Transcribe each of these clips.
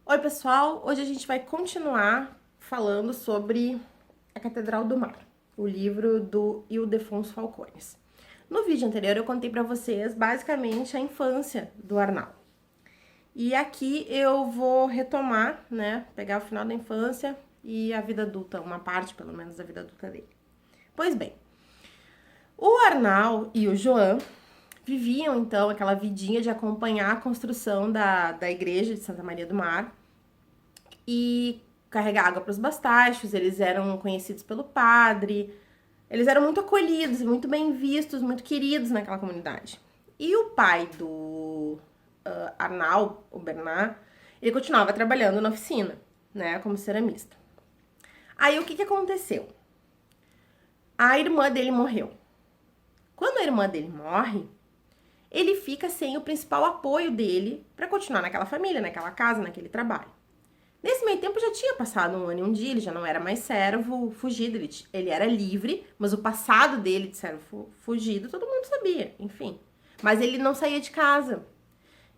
Oi, pessoal! Hoje a gente vai continuar falando sobre A Catedral do Mar, o livro do Ildefonso Falcones. No vídeo anterior eu contei para vocês basicamente a infância do Arnaldo. E aqui eu vou retomar, né, pegar o final da infância e a vida adulta, uma parte pelo menos da vida adulta dele. Pois bem, o Arnaldo e o João viviam então aquela vidinha de acompanhar a construção da igreja de Santa Maria do Mar e carregar água para os bastachos. Eles eram conhecidos pelo padre, eles eram muito acolhidos, muito bem vistos, muito queridos naquela comunidade. E o pai do Arnal, o Bernard, ele continuava trabalhando na oficina, né, como ceramista. Aí o que aconteceu? A irmã dele morreu. Quando a irmã dele morre, ele fica sem o principal apoio dele para continuar naquela família, naquela casa, naquele trabalho. Nesse meio tempo já tinha passado um ano e um dia, ele já não era mais servo fugido, ele era livre, mas o passado dele de servo fugido todo mundo sabia, enfim. Mas ele não saía de casa.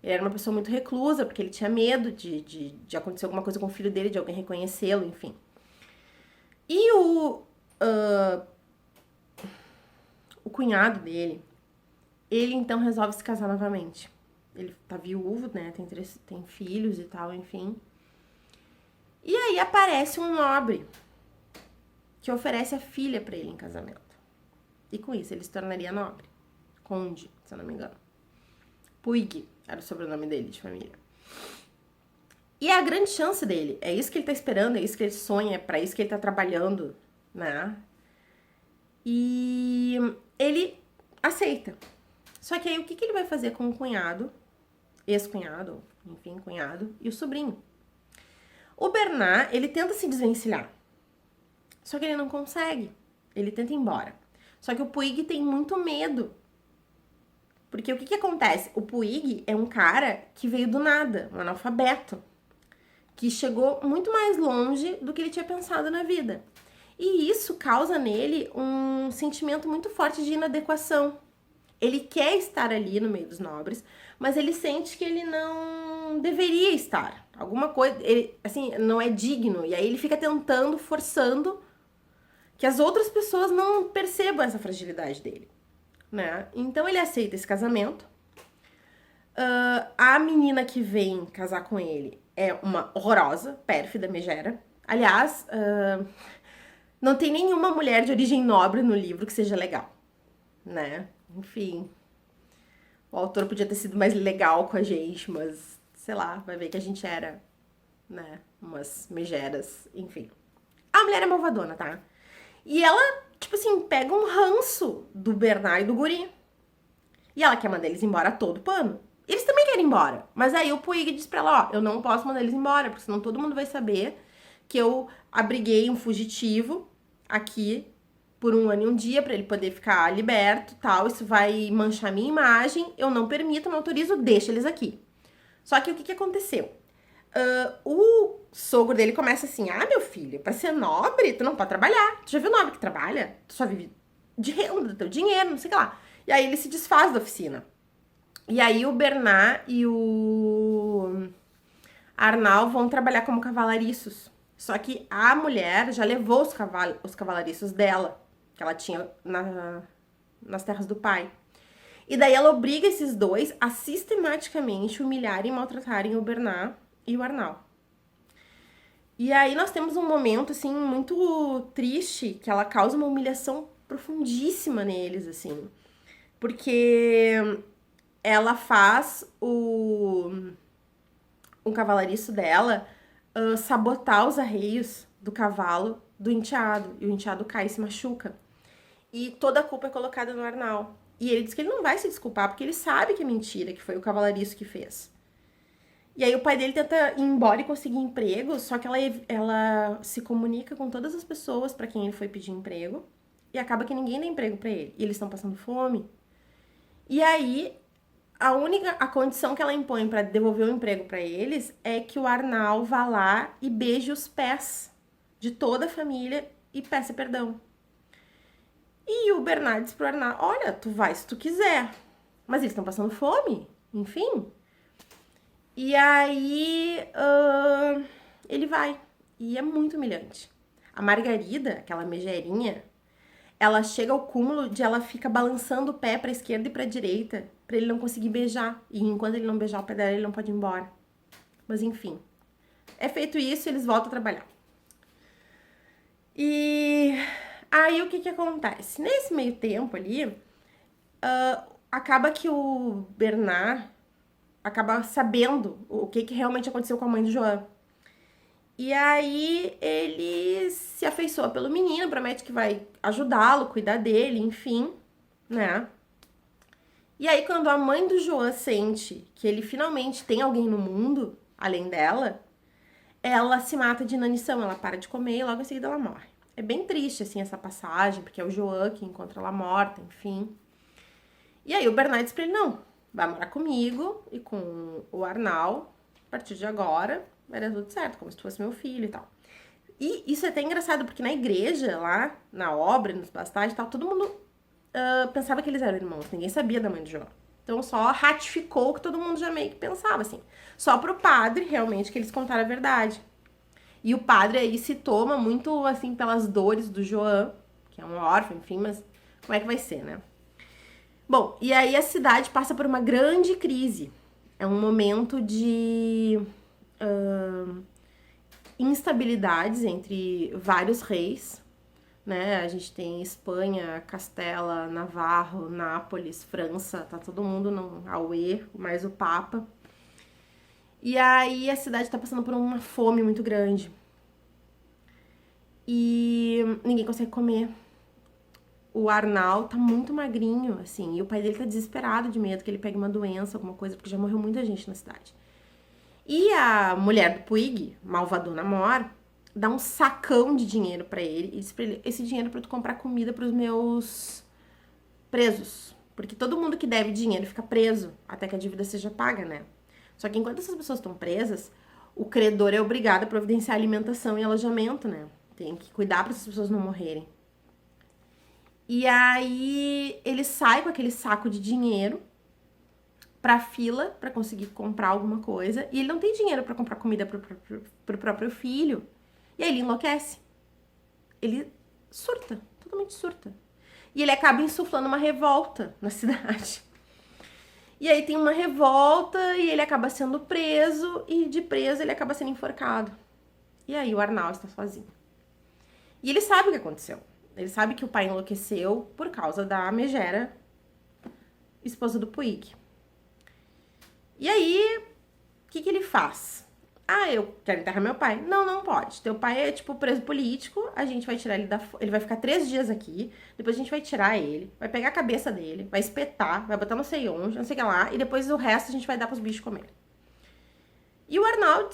Ele era uma pessoa muito reclusa, porque ele tinha medo de acontecer alguma coisa com o filho dele, de alguém reconhecê-lo, enfim. E o cunhado dele, ele então resolve se casar novamente. Ele tá viúvo, né, tem filhos e tal, enfim. E aí aparece um nobre que oferece a filha para ele em casamento. E com isso ele se tornaria nobre. Conde, se eu não me engano. Puig era o sobrenome dele de família. E é a grande chance dele. É isso que ele tá esperando, é isso que ele sonha, é pra isso que ele tá trabalhando, né? E ele aceita. Só que aí o que ele vai fazer com o cunhado, ex-cunhado, enfim, cunhado, e o sobrinho? O Bernard, ele tenta se desvencilhar. Só que ele não consegue. Ele tenta ir embora. Só que o Puig tem muito medo. Porque o que acontece? O Puig é um cara que veio do nada, um analfabeto. Que chegou muito mais longe do que ele tinha pensado na vida. E isso causa nele um sentimento muito forte de inadequação. Ele quer estar ali no meio dos nobres, mas ele sente que ele não deveria estar. Alguma coisa, ele, assim, não é digno. E aí ele fica tentando, forçando que as outras pessoas não percebam essa fragilidade dele, né? Então ele aceita esse casamento. A menina que vem casar com ele é uma horrorosa, pérfida, megera. Aliás, não tem nenhuma mulher de origem nobre no livro que seja legal, né? Enfim, o autor podia ter sido mais legal com a gente, mas sei lá, vai ver que a gente era, né, umas megeras, enfim. A mulher é malvadona, tá? E ela, tipo assim, pega um ranço do Bernard e do guri. E ela quer mandar eles embora a todo pano. Eles também querem ir embora. Mas aí o Puig diz pra ela, ó, eu não posso mandar eles embora, porque senão todo mundo vai saber que eu abriguei um fugitivo aqui por um ano e um dia pra ele poder ficar liberto, tal. Isso vai manchar minha imagem. Eu não permito, não autorizo, deixa eles aqui. Só que o que aconteceu? O sogro dele começa assim: ah, meu filho, pra ser nobre, tu não pode trabalhar. Tu já viu nobre que trabalha? Tu só vive de renda, do teu dinheiro, não sei o que lá. E aí ele se desfaz da oficina. E aí o Bernard e o Arnal vão trabalhar como cavalariços. Só que a mulher já levou os cavalariços dela, que ela tinha nas terras do pai. E daí ela obriga esses dois a sistematicamente humilharem e maltratarem o Bernard e o Arnal. E aí nós temos um momento, assim, muito triste, que ela causa uma humilhação profundíssima neles, assim. Porque ela faz o cavalariço dela sabotar os arreios do cavalo do enteado. E o enteado cai e se machuca. E toda a culpa é colocada no Arnal. E ele diz que ele não vai se desculpar, porque ele sabe que é mentira, que foi o cavalariço que fez. E aí o pai dele tenta ir embora e conseguir emprego, só que ela se comunica com todas as pessoas para quem ele foi pedir emprego, e acaba que ninguém dá emprego para ele. E eles estão passando fome. E aí a condição que ela impõe para devolver o emprego para eles é que o Arnal vá lá e beije os pés de toda a família e peça perdão. E o Bernard diz pro Arnal: olha, tu vai se tu quiser, mas eles estão passando fome, enfim. E aí, ele vai. E é muito humilhante. A Margarida, aquela megerinha, ela chega ao cúmulo de ela fica balançando o pé pra esquerda e pra direita, pra ele não conseguir beijar. E enquanto ele não beijar o pé dela, ele não pode ir embora. Mas enfim, é feito isso, eles voltam a trabalhar. E aí o que que acontece? Nesse meio tempo ali, acaba que o Bernard acaba sabendo o que que realmente aconteceu com a mãe do João. E aí ele se afeiçoa pelo menino, promete que vai ajudá-lo, cuidar dele, enfim, né? E aí quando a mãe do João sente que ele finalmente tem alguém no mundo, além dela, ela se mata de inanição, ela para de comer e logo em seguida ela morre. É bem triste, assim, essa passagem, porque é o João que encontra ela morta, enfim. E aí o Bernard diz pra ele, não, vai morar comigo e com o Arnal, a partir de agora vai dar tudo certo, como se tu fosse meu filho e tal. E isso é até engraçado, porque na igreja, lá, na obra, nos bastagens e tal, todo mundo pensava que eles eram irmãos, ninguém sabia da mãe do João. Então só ratificou o que todo mundo já meio que pensava, assim. Só pro padre, realmente, que eles contaram a verdade. E o padre aí se toma muito, assim, pelas dores do João, que é um órfão, enfim, mas como é que vai ser, né? Bom, e aí a cidade passa por uma grande crise. É um momento de instabilidades entre vários reis, né? A gente tem Espanha, Castela, Navarro, Nápoles, França, tá todo mundo no auê, mais o Papa. E aí a cidade tá passando por uma fome muito grande. E ninguém consegue comer. O Arnal tá muito magrinho, assim, e o pai dele tá desesperado de medo que ele pegue uma doença, alguma coisa, porque já morreu muita gente na cidade. E a mulher do Puig, malvadona Mor, dá um sacão de dinheiro pra ele e diz pra ele, esse dinheiro é pra tu comprar comida pros meus presos. Porque todo mundo que deve dinheiro fica preso até que a dívida seja paga, né? Só que enquanto essas pessoas estão presas, o credor é obrigado a providenciar alimentação e alojamento, né? Tem que cuidar para essas pessoas não morrerem. E aí ele sai com aquele saco de dinheiro pra fila pra conseguir comprar alguma coisa. E ele não tem dinheiro pra comprar comida pro próprio filho. E aí ele enlouquece. Ele surta, totalmente surta. E ele acaba insuflando uma revolta na cidade. E aí tem uma revolta e ele acaba sendo preso. E de preso ele acaba sendo enforcado. E aí o Arnal está sozinho. E ele sabe o que aconteceu. Ele sabe que o pai enlouqueceu por causa da Megera, esposa do Puig. E aí, o que ele faz? Ah, eu quero enterrar meu pai. Não, não pode. Teu pai é, tipo, preso político, a gente vai tirar ele da... Ele vai ficar 3 dias aqui, depois a gente vai tirar ele, vai pegar a cabeça dele, vai espetar, vai botar não sei onde, não sei o que lá, e depois o resto a gente vai dar pros bichos comer. E o Arnaldo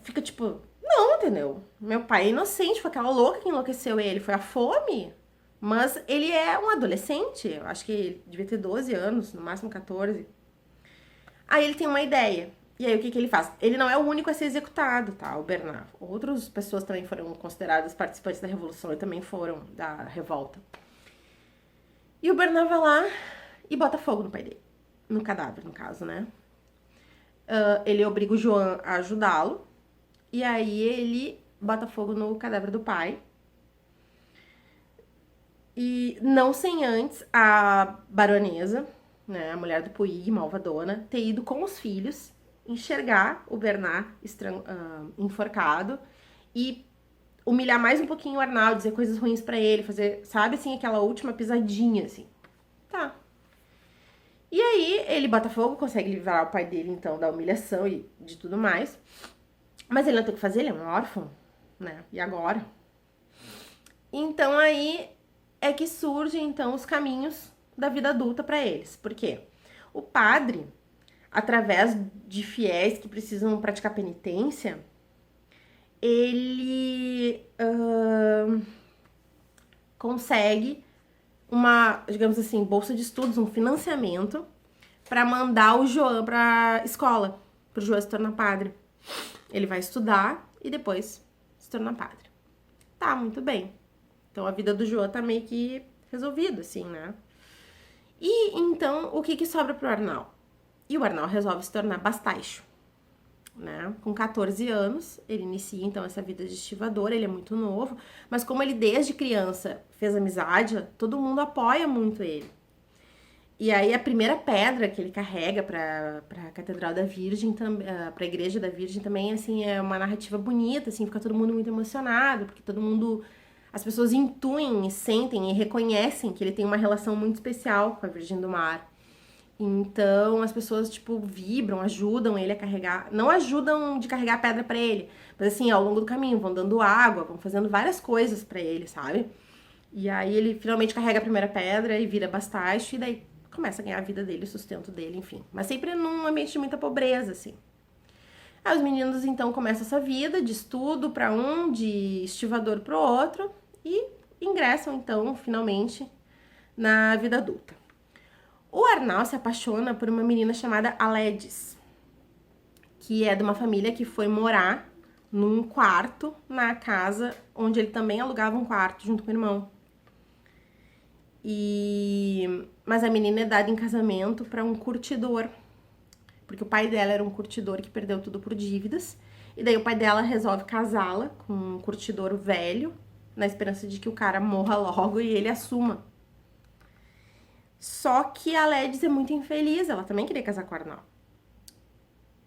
fica tipo, não, entendeu? Meu pai é inocente, foi aquela louca que enlouqueceu ele, foi a fome. Mas ele é um adolescente, eu acho que ele devia ter 12 anos, no máximo 14. Aí ele tem uma ideia. E aí o que que ele faz? Ele não é o único a ser executado, tá? O Bernard. Outras pessoas também foram consideradas participantes da revolução e também foram da revolta. E o Bernard vai lá e bota fogo no pai dele. No cadáver, no caso, né? Ele obriga o João a ajudá-lo. E aí ele bota fogo no cadáver do pai. E não sem antes a baronesa, né, a mulher do Puig, malvadona, ter ido com os filhos enxergar o Bernard enforcado e humilhar mais um pouquinho o Arnaldo, dizer coisas ruins pra ele, fazer, sabe, assim, aquela última pisadinha, assim. Tá. E aí ele bota fogo, consegue livrar o pai dele, então, da humilhação e de tudo mais. Mas ele não tem o que fazer, ele é um órfão, né? E agora? Então aí é que surgem então os caminhos da vida adulta para eles. Por quê? O padre, através de fiéis que precisam praticar penitência, ele consegue uma, digamos assim, bolsa de estudos, um financiamento para mandar o João para escola, para o João se tornar padre. Ele vai estudar e depois se tornar padre. Tá, muito bem. Então a vida do João tá meio que resolvida, assim, né? E então o que sobra pro Arnal? E o Arnal resolve se tornar bastaixo. né? Com 14 anos, ele inicia então essa vida de estivador, ele é muito novo, mas como ele desde criança fez amizade, todo mundo apoia muito ele. E aí a primeira pedra que ele carrega para a Catedral da Virgem, para a Igreja da Virgem também, assim, é uma narrativa bonita, assim, fica todo mundo muito emocionado, porque todo mundo, as pessoas intuem e sentem e reconhecem que ele tem uma relação muito especial com a Virgem do Mar. Então as pessoas, tipo, vibram, ajudam ele a carregar, não ajudam de carregar a pedra para ele, mas assim, ao longo do caminho, vão dando água, vão fazendo várias coisas para ele, sabe? E aí ele finalmente carrega a primeira pedra e vira bastacho, e daí começa a ganhar a vida dele, o sustento dele, enfim. Mas sempre num ambiente de muita pobreza, assim. Aí os meninos, então, começam essa vida de estudo para um, de estivador para o outro, e ingressam, então, finalmente, na vida adulta. O Arnau se apaixona por uma menina chamada Aledis, que é de uma família que foi morar num quarto na casa onde ele também alugava um quarto junto com o irmão. Mas a menina é dada em casamento para um curtidor, porque o pai dela era um curtidor que perdeu tudo por dívidas, e daí o pai dela resolve casá-la com um curtidor velho, na esperança de que o cara morra logo e ele assuma. Só que a Ledis é muito infeliz, ela também queria casar com o Arnau.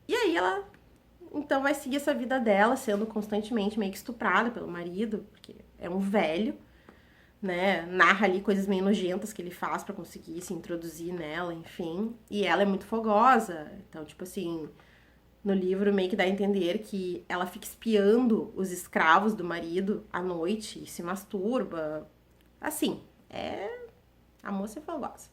E aí ela, então, vai seguir essa vida dela, sendo constantemente meio que estuprada pelo marido, porque é um velho, né, narra ali coisas meio nojentas que ele faz pra conseguir se introduzir nela, enfim. E ela é muito fogosa, então, tipo assim, no livro meio que dá a entender que ela fica espiando os escravos do marido à noite e se masturba. Assim, a moça é fogosa.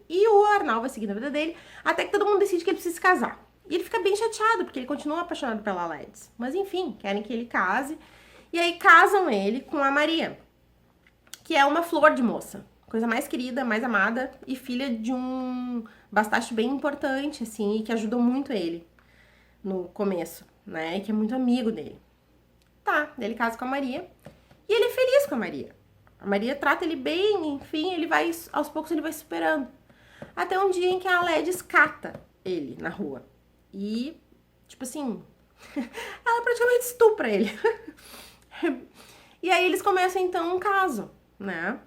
E o Arnau vai seguindo a vida dele, até que todo mundo decide que ele precisa se casar. E ele fica bem chateado, porque ele continua apaixonado pela Ledis. Mas enfim, querem que ele case. E aí casam ele com a Maria, que é uma flor de moça. Coisa mais querida, mais amada e filha de um bastacho bem importante, assim, e que ajudou muito ele no começo, né? E que é muito amigo dele. Tá, ele casa com a Maria e ele é feliz com a Maria. A Maria trata ele bem, enfim, ele vai, aos poucos ele vai superando. Até um dia em que a Ledis cata ele na rua. E, tipo assim, ela praticamente estupra ele. E aí eles começam então um caso, né?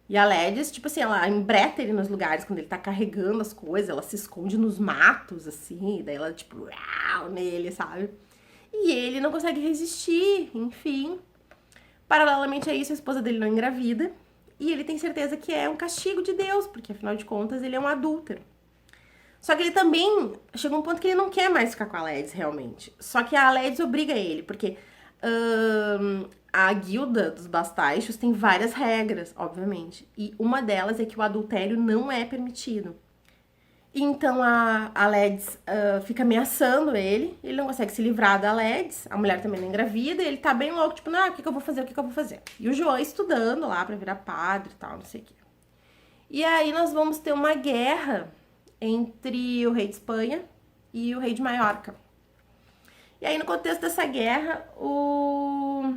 E a Ledis, tipo assim, ela embreta ele nos lugares quando ele tá carregando as coisas, ela se esconde nos matos, assim, e daí ela, tipo, uau, nele, sabe? E ele não consegue resistir, enfim. Paralelamente a isso, a esposa dele não engravida, e ele tem certeza que é um castigo de Deus, porque afinal de contas ele é um adúltero. Só que ele também chega um ponto que ele não quer mais ficar com a Ledis, realmente. Só que a Ledis obriga ele, porque a guilda dos bastaixos tem várias regras, obviamente. E uma delas é que o adultério não é permitido. Então a Ledis fica ameaçando ele não consegue se livrar da Ledis, a mulher também não engravida, e ele tá bem louco, tipo, não, o que eu vou fazer, o que eu vou fazer? E o João estudando lá pra virar padre e tal, não sei o quê. E aí nós vamos ter uma guerra entre o rei de Espanha e o rei de Maiorca. E aí, no contexto dessa guerra, o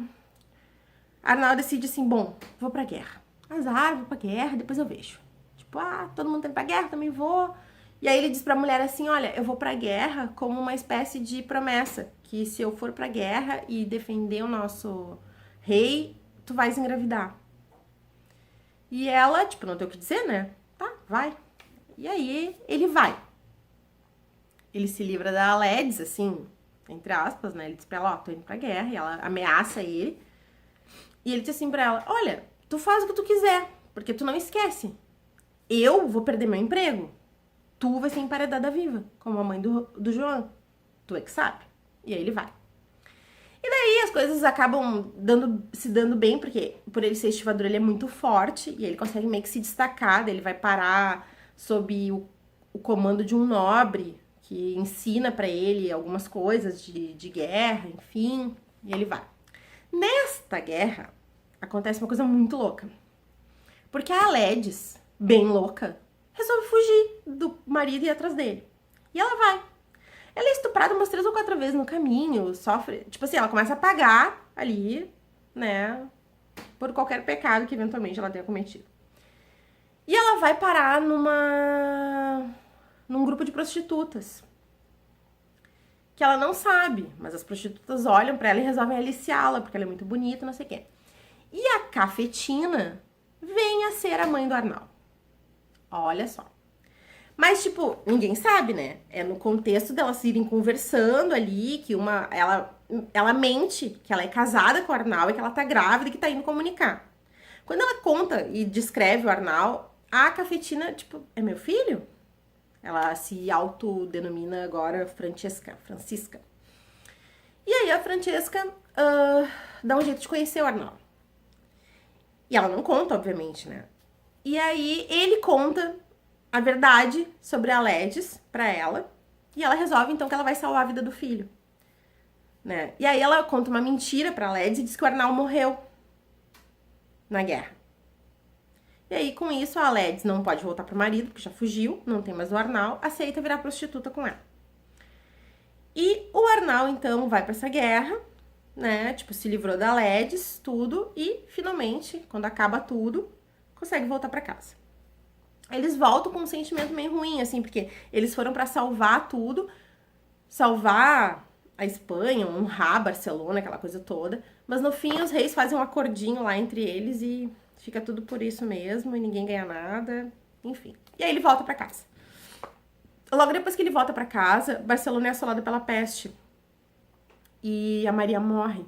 Arnau decide assim, bom, vou pra guerra. Azar, vou pra guerra, depois eu vejo. Tipo, todo mundo tá indo pra guerra, também vou. E aí ele diz pra mulher assim, olha, eu vou pra guerra como uma espécie de promessa, que se eu for pra guerra e defender o nosso rei, tu vais engravidar. E ela, tipo, não tem o que dizer, né? Tá, vai. E aí ele vai. Ele se livra da Ledis, assim, entre aspas, né? Ele diz pra ela, tô indo pra guerra, e ela ameaça ele. E ele diz assim pra ela, olha, tu faz o que tu quiser, porque tu não esquece. Eu vou perder meu emprego. Tu vai ser emparedada viva, como a mãe do João. Tu é que sabe. E aí ele vai. E daí as coisas acabam se dando bem, porque por ele ser estivador, ele é muito forte, e ele consegue meio que se destacar, ele vai parar sob o comando de um nobre, que ensina pra ele algumas coisas de guerra, enfim, e ele vai. Nesta guerra, acontece uma coisa muito louca. Porque a Ledis, bem louca, resolve fugir do marido e ir atrás dele. E ela vai. Ela é estuprada umas 3 ou 4 vezes no caminho, sofre... Tipo assim, ela começa a pagar ali, né, por qualquer pecado que eventualmente ela tenha cometido. E ela vai parar num grupo de prostitutas. que ela não sabe, mas as prostitutas olham pra ela e resolvem aliciá-la, porque ela é muito bonita, não sei o quê. E a Cafetina vem a ser a mãe do Arnal. Olha só. Mas, tipo, ninguém sabe, né? É no contexto delas irem conversando ali, que ela mente que ela é casada com o Arnal e que ela tá grávida e que tá indo comunicar. Quando ela conta e descreve o Arnal, a Cafetina, tipo, é meu filho? Ela se autodenomina agora Francisca. E aí a Francesca dá um jeito de conhecer o Arnal. E ela não conta, obviamente, né? E aí ele conta a verdade sobre a Ledis pra ela. E ela resolve, então, que ela vai salvar a vida do filho. Né? E aí ela conta uma mentira pra Ledis e diz que o Arnal morreu na guerra. E aí, com isso, a Ledis não pode voltar pro marido, porque já fugiu, não tem mais o Arnal, aceita virar prostituta com ela. E o Arnal, então, vai pra essa guerra, né? Tipo, se livrou da Ledis, tudo, e finalmente, quando acaba tudo, consegue voltar pra casa. Eles voltam com um sentimento meio ruim, assim, porque eles foram pra salvar tudo, salvar a Espanha, honrar Barcelona, aquela coisa toda, mas no fim os reis fazem um acordinho lá entre eles e fica tudo por isso mesmo, e ninguém ganha nada, enfim. E aí ele volta pra casa. Logo depois que ele volta pra casa, Barcelona é assolada pela peste. E a Maria morre.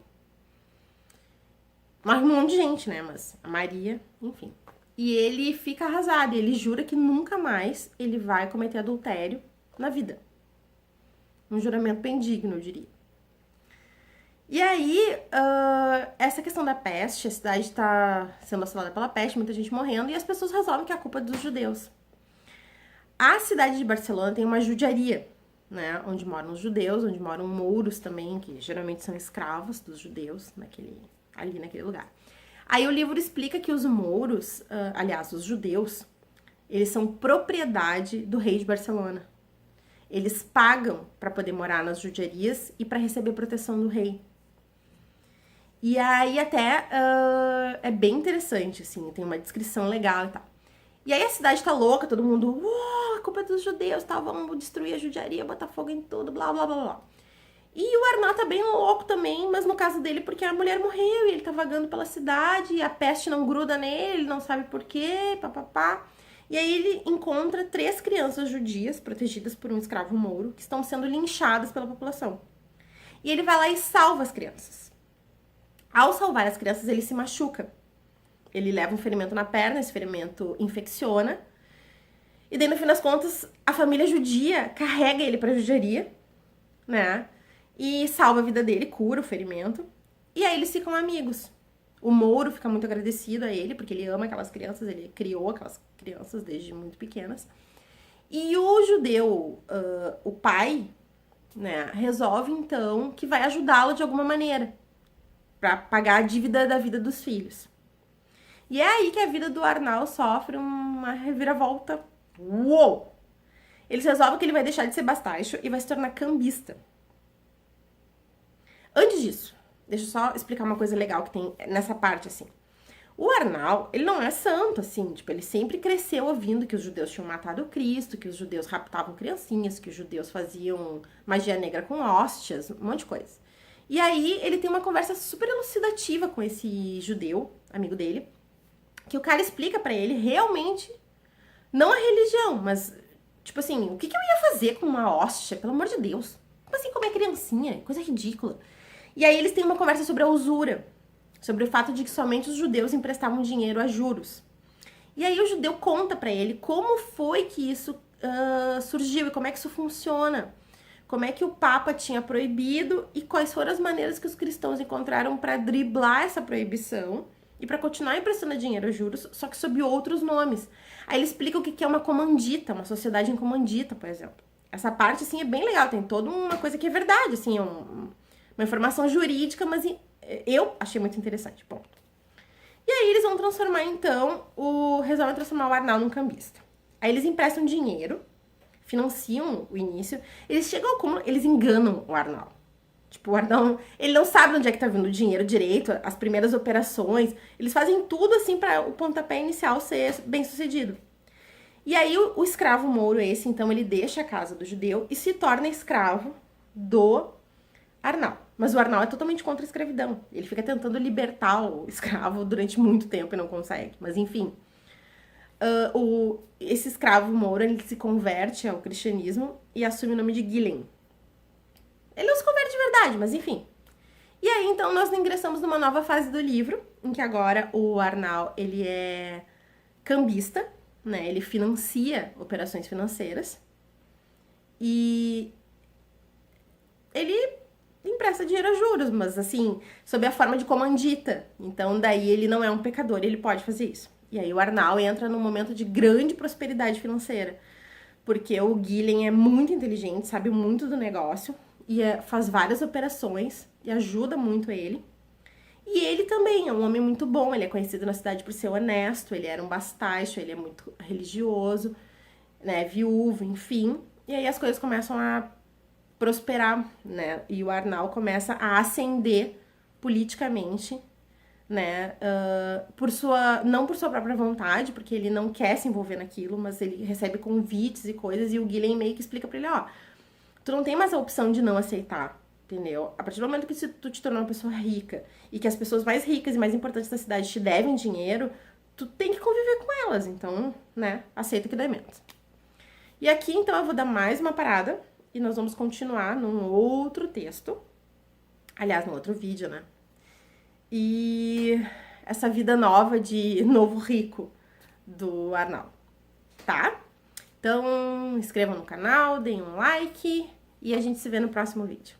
Morre um monte de gente, né? Mas a Maria, enfim. E ele fica arrasado, ele jura que nunca mais ele vai cometer adultério na vida. Um juramento bem digno, eu diria. E aí, essa questão da peste, a cidade tá sendo assolada pela peste, muita gente morrendo, e as pessoas resolvem que é a culpa dos judeus. A cidade de Barcelona tem uma judiaria, né? Onde moram os judeus, onde moram mouros também, que geralmente são escravos dos judeus ali naquele lugar. Aí o livro explica que os mouros, aliás, os judeus, eles são propriedade do rei de Barcelona. Eles pagam para poder morar nas judiarias e para receber proteção do rei. E aí até é bem interessante, assim, tem uma descrição legal e tal. E aí a cidade tá louca, todo mundo, a culpa é dos judeus, tá? Vamos destruir a judiaria, botar fogo em tudo, blá, blá, blá, blá. E o Arnal tá bem louco também, mas no caso dele, porque a mulher morreu e ele tá vagando pela cidade, e a peste não gruda nele, ele não sabe por quê, papapá. E aí ele encontra 3 crianças judias, protegidas por um escravo mouro, que estão sendo linchadas pela população. E ele vai lá e salva as crianças. Ao salvar as crianças, ele se machuca. Ele leva um ferimento na perna, esse ferimento infecciona. E daí, no fim das contas, a família judia carrega ele pra judiaria, né? E salva a vida dele, cura o ferimento. E aí eles ficam amigos. O Mouro fica muito agradecido a ele, porque ele ama aquelas crianças, ele criou aquelas crianças desde muito pequenas. E o judeu, o pai, né, resolve então que vai ajudá-lo de alguma maneira pra pagar a dívida da vida dos filhos. E é aí que a vida do Arnal sofre uma reviravolta. Uou! Eles resolvem que ele vai deixar de ser bastacho e vai se tornar cambista. Antes disso, deixa eu só explicar uma coisa legal que tem nessa parte, assim. O Arnal, ele não é santo, assim, tipo, ele sempre cresceu ouvindo que os judeus tinham matado o Cristo, que os judeus raptavam criancinhas, que os judeus faziam magia negra com hóstias, um monte de coisa. E aí, ele tem uma conversa super elucidativa com esse judeu, amigo dele, que o cara explica pra ele realmente, não a religião, mas, tipo assim, o que eu ia fazer com uma hóstia, pelo amor de Deus? Como assim comer criancinha? Coisa ridícula. E aí eles têm uma conversa sobre a usura, sobre o fato de que somente os judeus emprestavam dinheiro a juros. E aí o judeu conta pra ele como foi que isso surgiu e como é que isso funciona. Como é que o Papa tinha proibido e quais foram as maneiras que os cristãos encontraram para driblar essa proibição e para continuar emprestando dinheiro a juros, só que sob outros nomes. Aí ele explica o que é uma comandita, uma sociedade em comandita, por exemplo. Essa parte, assim, é bem legal, tem toda uma coisa que é verdade, assim, uma informação jurídica, mas eu achei muito interessante, ponto. E aí eles vão transformar, então, resolvem transformar o Arnal num cambista. Aí eles emprestam dinheiro, financiam o início, eles chegam ao cúmulo, eles enganam o Arnal. Tipo, o Arnal, ele não sabe onde é que tá vindo o dinheiro direito, as primeiras operações, eles fazem tudo, assim, para o pontapé inicial ser bem sucedido. E aí o escravo mouro esse, então, ele deixa a casa do judeu e se torna escravo do Arnal. Mas o Arnal é totalmente contra a escravidão. Ele fica tentando libertar o escravo durante muito tempo e não consegue. Mas enfim, esse escravo Moura, ele se converte ao cristianismo e assume o nome de Gillen. Ele não se converte de verdade, mas enfim. E aí, então, nós ingressamos numa nova fase do livro, em que agora o Arnal, ele é cambista, né? Ele financia operações financeiras. E ele empresta dinheiro a juros, mas assim, sob a forma de comandita. Então, daí ele não é um pecador, ele pode fazer isso. E aí o Arnal entra num momento de grande prosperidade financeira, porque o Gillen é muito inteligente, sabe muito do negócio, e faz várias operações e ajuda muito ele. E ele também é um homem muito bom, ele é conhecido na cidade por ser honesto, ele era um bastacho, ele é muito religioso, né, viúvo, enfim. E aí as coisas começam a prosperar, né, e o Arnal começa a ascender politicamente, né, não por sua própria vontade, porque ele não quer se envolver naquilo, mas ele recebe convites e coisas, e o Gillen meio que explica pra ele, ó, tu não tem mais a opção de não aceitar, entendeu? A partir do momento que tu te tornou uma pessoa rica e que as pessoas mais ricas e mais importantes da cidade te devem dinheiro, tu tem que conviver com elas, então, né, aceita que dá menos. E aqui, então, eu vou dar mais uma parada e nós vamos continuar num outro texto, aliás, num outro vídeo, né? E essa vida nova de novo rico do Arnaldo, tá? Então, inscrevam no canal, deem um like e a gente se vê no próximo vídeo.